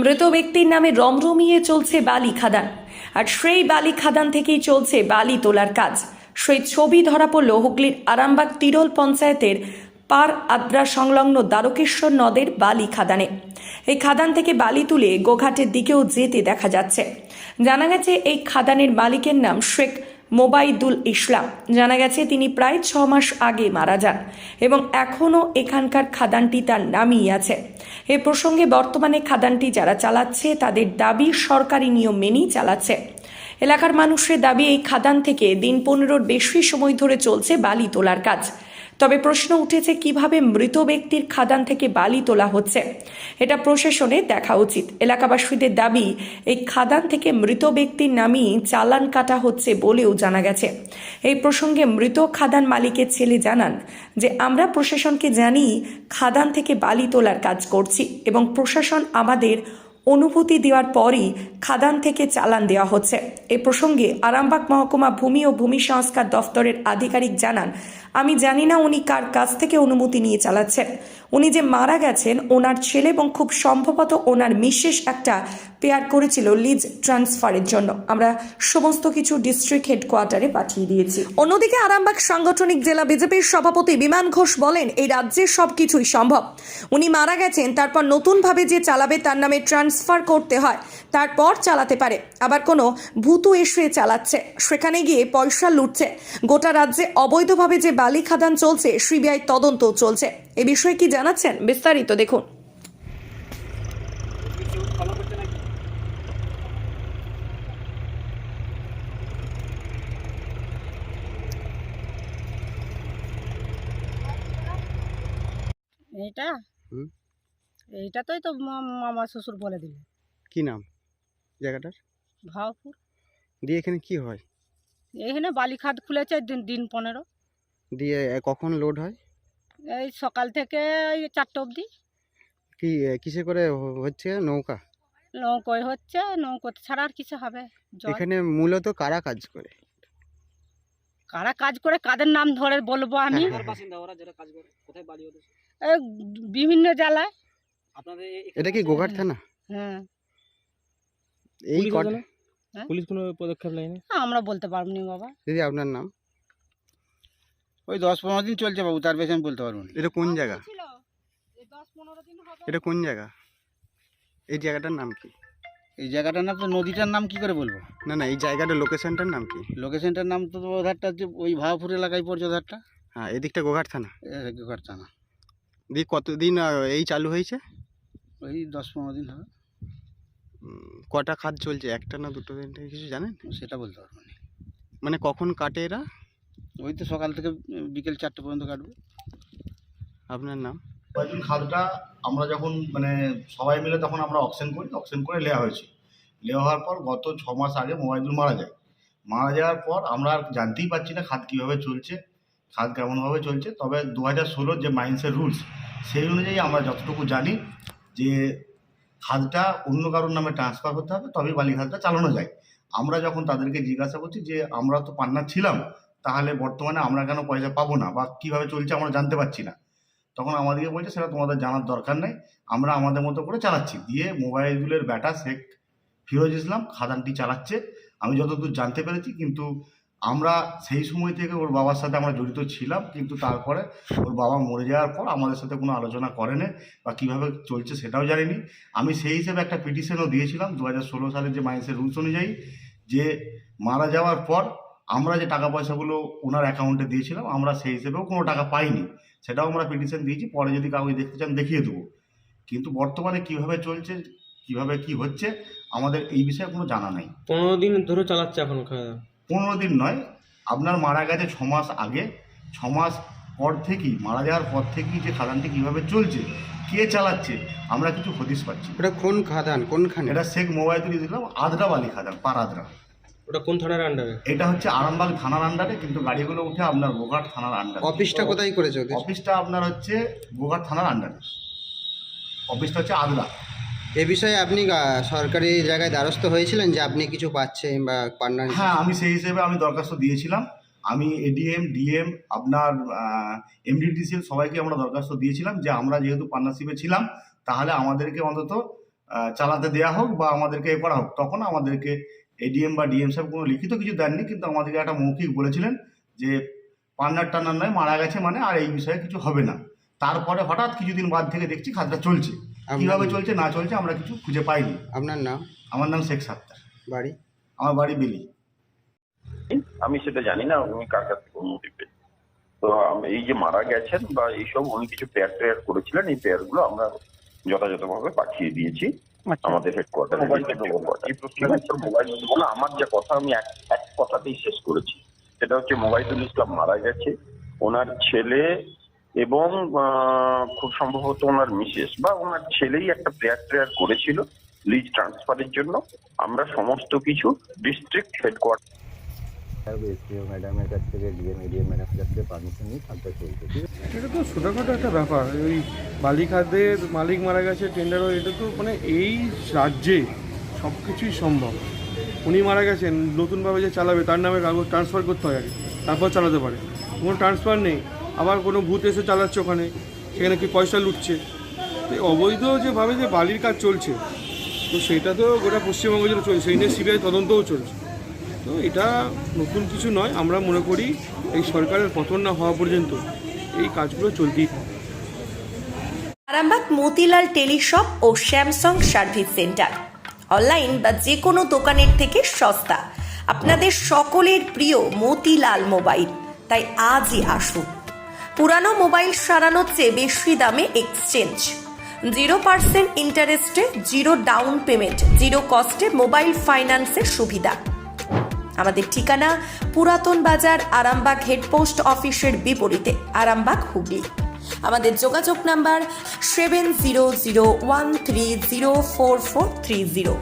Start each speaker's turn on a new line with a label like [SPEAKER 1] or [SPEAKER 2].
[SPEAKER 1] মৃত ব্যক্তির নামে রমরমিয়ে চলছে বালি খাদান, আর সেই বালি খাদান থেকেই চলছে বালি তোলার কাজ। সেই ছবি ধরা পড়ল হুগলির আরামবাগ তিরোল পঞ্চায়েতের পার আদ্রা সংলগ্ন দ্বারকেশ্বর নদের বালি খাদানে। এই খাদান থেকে বালি তুলে গোঘাটের দিকেও যেতে দেখা যাচ্ছে। জানা গেছে এই খাদানের মালিকের নাম শেখ মোবাইদুল ইসলাম। জানা গেছে তিনি প্রায় 6 মাস আগে মারা যান এবং এখনও এখানকার খাদানটি তার নামই আছে। এ প্রসঙ্গে বর্তমানে খাদানটি যারা চালাচ্ছে তাদের দাবি সরকারি নিয়ম মেনেই চালাচ্ছে। এলাকার মানুষের দাবি এই খাদান থেকে দিন 15-র বেশি সময় ধরে চলছে বালি তোলার কাজ। তবে প্রশ্ন উঠেছে কিভাবে মৃত ব্যক্তির খাদান থেকে বালি তোলা হচ্ছে, এটা প্রশাসনের দেখা উচিত। এলাকাবাসীদের দাবি এই খাদান থেকে মৃত ব্যক্তির নামই চালান কাটা হচ্ছে বলেও জানা গেছে। এই প্রসঙ্গে মৃত খাদান মালিকের ছেলে জানান যে আমরা প্রশাসনকে জানি খাদান থেকে বালি তোলার কাজ করছি এবং প্রশাসন আমাদের অনুমতি দেওয়ার পরই খাদান থেকে চালান দেওয়া হচ্ছে। এ প্রসঙ্গে আরামবাগ মহকুমা ভূমি ও ভূমি সংস্কার দফতরের আধিকারিক জানান, আমি জানি না উনি কার কাছ থেকে অনুমতি নিয়ে চালাচ্ছেন। উনি যে মারা গেছেন ওনার ছেলে এবং খুব সম্ভবত ওনার মিসেস একটা পেয়ার করেছিল লিজ ট্রান্সফারের জন্য। আমরা সমস্ত কিছু ডিস্ট্রিক্ট হেডকোয়ার্টারে পাঠিয়ে দিয়েছি। অন্যদিকে আরামবাগ সাংগঠনিক জেলা বিজেপির সভাপতি বিমান ঘোষ বলেন, এই রাজ্যে সব কিছুই সম্ভব। উনি মারা গেছেন, তারপর নতুনভাবে যে চালাবে তার নামে ট্রান্সফার করতে হয়, তারপর চালাতে পারে। আবার কোনো ভূতু এসে চালাচ্ছে, সেখানে গিয়ে পয়সা লুটছে। গোটা রাজ্যে অবৈধভাবে যে বালি খাদান চলছে সিবিআই তদন্ত চলছে। এ বিষয়ে কি জানাচ্ছেন বিস্তারিত দেখুন।
[SPEAKER 2] এইটা
[SPEAKER 3] হুম।
[SPEAKER 2] এইটাতেই তো মামা শ্বশুর বলে দিল।
[SPEAKER 3] কি নাম জায়গাটার?
[SPEAKER 2] ভাওপুর।
[SPEAKER 3] দিয়ে এখানে কি হয়?
[SPEAKER 2] এইখানে বালি খাদ খুলেছে দিন 15।
[SPEAKER 3] দিয়ে কখন লোড হয়?
[SPEAKER 2] এই সকাল থেকে ওই 4টে অবধি।
[SPEAKER 3] কি কিসে করে হচ্ছে? নৌকা?
[SPEAKER 2] নৌকোয় হচ্ছে, নৌকো ছাড়া আর কিছু হবে? জল।
[SPEAKER 3] এখানে মূলত কারা কাজ করে?
[SPEAKER 2] কারা কাজ করে কাদের নাম ধরে বলবো আমি?
[SPEAKER 3] হ্যাঁ,
[SPEAKER 2] এই বিভিন্ন জেলায়।
[SPEAKER 3] এটা কি গোঘাট থানা?
[SPEAKER 2] হ্যাঁ,
[SPEAKER 3] এই
[SPEAKER 2] হ্যাঁ?
[SPEAKER 4] পুলিশ কোনো পদক্ষেপ নেয়নি?
[SPEAKER 2] আমরা বলতে পারবো না বাবা।
[SPEAKER 3] দিদি আপনার নাম?
[SPEAKER 5] ওই 10-15 দিন চলছে বাবু, তার বেশি আমি বলতে পারবো না।
[SPEAKER 3] এটা কোন জায়গা?
[SPEAKER 2] ছিল, এই 10-15 দিন হবে।
[SPEAKER 3] এটা কোন জায়গা? এই জায়গাটার নাম কি?
[SPEAKER 5] এই জায়গাটার নাম তো, নদীটার নাম কি করে বলবো?
[SPEAKER 3] না না, এই জায়গাটার লোকেশনটার নাম কি?
[SPEAKER 5] লোকেশনটার নাম তো ওধারটা যে ওই ভাওপুর এলাকায় পড়ছে, ওধারটা
[SPEAKER 3] হ্যাঁ, এদিকটা গোঘাট থানা।
[SPEAKER 5] করছে না।
[SPEAKER 3] দিয়ে কতদিন এই চালু হয়েছে?
[SPEAKER 5] ওই 10-15 দিন হবে।
[SPEAKER 3] কটা খাত চলছে? একটা না দুটো দিন থেকে কিছু জানেন?
[SPEAKER 5] সেটা বলতে পারবো না।
[SPEAKER 3] মানে কখন কাটে এরা?
[SPEAKER 5] ওই তো সকাল থেকে বিকেল 4টে পর্যন্ত কাটবে।
[SPEAKER 3] আপনার নাম?
[SPEAKER 6] কয়েকজন খাদটা আমরা যখন মানে সবাই মিলে তখন আমরা অকশন করি, অকশন করে নেওয়া হয়েছে। নেওয়া হওয়ার পর গত 6 মাস আগে মোবাইদুল মারা যায়। মারা যাওয়ার পর আমরা আর জানতেই পারছি না খাদ কীভাবে চলছে, খাদ কেমনভাবে চলছে। তবে 2016 যে মাইন্সের রুলস, সেই অনুযায়ী আমরা যতটুকু জানি যে খাদটা অন্য কারোর নামে ট্রান্সফার হতে হবে, তবেই বালি খাদটা চালানো যায়। আমরা যখন তাদেরকে জিজ্ঞাসা করছি যে আমরা তো পার্টনার ছিলাম, তাহলে বর্তমানে আমরা কেন পয়সা পাবো না বা কীভাবে চলছে আমরা জানতে পারছি না, তখন আমাদেরকে বলছে সেটা তোমাদের জানার দরকার নেই, আমরা আমাদের মতো করে চালাচ্ছি। দিয়ে মোবাইদুলের ব্যাটা শেখ ফিরোজ ইসলাম খাদানটি চালাচ্ছে আমি যতদূর জানতে পেরেছি। কিন্তু আমরা সেই সময় থেকে ওর বাবার সাথে আমরা জড়িত ছিলাম, কিন্তু তারপরে ওর বাবা মরে যাওয়ার পর আমাদের সাথে কোনো আলোচনা করেনি বা কীভাবে চলছে সেটাও জানিনি। আমি সেই হিসেবে একটা পিটিশনও দিয়েছিলাম 2016 সালের যে মাইন্সের রুলস অনুযায়ী, যে মারা যাওয়ার পর আমরা যে টাকা পয়সাগুলো ওনার অ্যাকাউন্টে দিয়েছিলাম আমরা সেই হিসেবেও কোনো টাকা পাইনি, সেটাও আমরা পিটিশন দিয়েছি। পরে যদি কাউকে দেখতে চান দেখিয়ে দেবো। কিন্তু বর্তমানে কিভাবে চলছে, কিভাবে কি হচ্ছে আমাদের এই বিষয়ে কোনো জানা নেই।
[SPEAKER 4] 15 দিন ধরে চালাচ্ছে এখন খাওয়া?
[SPEAKER 6] 15 দিন নয়, আপনার মারা গেছে 6 মাস আগে। 6 মাস পর থেকেই, মারা যাওয়ার পর থেকেই যে খাদানটি কীভাবে চলছে, কে চালাচ্ছে, আমরা কিছু হদিশ পাচ্ছি না।
[SPEAKER 3] এটা কোন খাদান, কোনখানে?
[SPEAKER 6] এটা শেখ মোবাইদুল ইসলাম আদ্রা বালি খাদান, পার আদ্রা।
[SPEAKER 4] ওটা কোন থানার আন্ডারে?
[SPEAKER 6] এটা হচ্ছে আরামবাগ থানার আন্ডারে, কিন্তু গাড়িগুলো উঠে আপনার গোঘাট থানার আন্ডারে।
[SPEAKER 3] অফিসটা কোথায় করেছে ওদের?
[SPEAKER 6] অফিসটা আপনার হচ্ছে গোঘাট থানার আন্ডারে, অফিসটা হচ্ছে আদ্রা।
[SPEAKER 3] এ বিষয়ে আপনি সরকারি জায়গায় দ্বারস্থ হয়েছিলেন যে আপনি কিছু পাচ্ছেন বা পান্না?
[SPEAKER 6] হ্যাঁ, আমি সেই হিসেবে আমি দরখাস্ত দিয়েছিলাম। আমি এডিএম, ডিএম, আপনার এমডিডিসিএল সবাইকে আমরা দরখাস্ত দিয়েছিলাম যে আমরা যেহেতু পার্টনারশিপে ছিলাম, তাহলে আমাদেরকে অন্তত চালাতে দেওয়া হোক বা আমাদেরকে এ করা হোক। তখন আমাদেরকে এডিএম বা ডিএম সাহেব কোনো লিখিত কিছু দেননি, কিন্তু আমাদেরকে একটা মৌখিক বলেছিলেন যে পার্টনার টার্নার নয়, মারা গেছে মানে আর এই বিষয়ে কিছু হবে না। তারপরে হঠাৎ কিছুদিন বাদ থেকে দেখছি খাতটা চলছে। কীভাবে চলছে না চলছে আমরা কিছু খুঁজে পাইনি।
[SPEAKER 3] আপনার নাম?
[SPEAKER 6] আমার নাম শেখ সাত্তার।
[SPEAKER 3] বাড়ি?
[SPEAKER 6] আমার বাড়ি বেলি।
[SPEAKER 7] আমি সেটা জানি না উনি কার কাছ থেকে অনুমতি পেয়ে। তো এই যে মারা গেছেন বা এইসব উনি কিছু পেয়ার করেছিলেন, এই পেয়ারগুলো আমরা যথাযথভাবে পাঠিয়ে দিয়েছি আমাদের হেডকোয়ার্টারে। মোবাইল বলে আমার যা কথা আমি এক কথাতেই শেষ করেছি, সেটা হচ্ছে মোবাইদুল ইসলাম মারা গেছে, ওনার ছেলে এবং খুব সম্ভবত ওনার মিসেস বা ওনার ছেলেই একটা প্রেয়ার করেছিল লিজ ট্রান্সফারের জন্য। আমরা সমস্ত কিছু ডিস্ট্রিক্ট হেডকোয়ার্টার
[SPEAKER 8] এসপিও ম্যাডামের কাছ থেকে ডিএম ম্যাডামের কাছ থেকে পারমিশন নিয়ে কাজটা চলছে। ঠিক আছে,
[SPEAKER 4] এটা তো ছোটোখাটো একটা ব্যাপার। ওই বালি খাদের মালিক মারা গেছে, টেন্ডারও, এটা তো মানে এই রাজ্যে সব কিছুই সম্ভব। উনি মারা গেছেন, নতুনভাবে যে চালাবে তার নামে কাগজ ট্রান্সফার করতে হয় আগে, তারপর চালাতে পারে। কোনো ট্রান্সফার নেই, আবার কোনো ভূত এসে চালাচ্ছে ওখানে, সেখানে কি পয়সা লুটছে। তো অবৈধ যেভাবে যে বালির কাজ চলছে, তো সেটা তো গোটা পশ্চিমবঙ্গ জুড়ে চলছে, সেই নিয়ে সিবিআই তদন্তও চলছে। তো এটা নতুন কিছু নয়, আমরা মনে করি এই সরকারের পতন না হওয়া পর্যন্ত এই কাজগুলো চলতেই থাকে।
[SPEAKER 1] আরামবাগ মতিলাল টেলিশপ ও স্যামসাং সার্ভিস সেন্টার, অনলাইন বা যে কোনো দোকানের থেকে সস্তা। আপনাদের সকলের প্রিয় মতিলাল মোবাইল, তাই আজই আসুন। পুরানো মোবাইল সারানোর চেয়ে বেশি দামে এক্সচেঞ্জ, 0% ইন্টারেস্টে, 0 ডাউন পেমেন্ট, 0 কস্টে মোবাইল ফাইন্যান্সের সুবিধা। আমাদের ঠিকানা পুরাতন বাজার, আরামবাগ হেডপোস্ট অফিসের বিপরীতে, আরামবাগ, হুগলি। আমাদের যোগাযোগ নাম্বার 7001304430।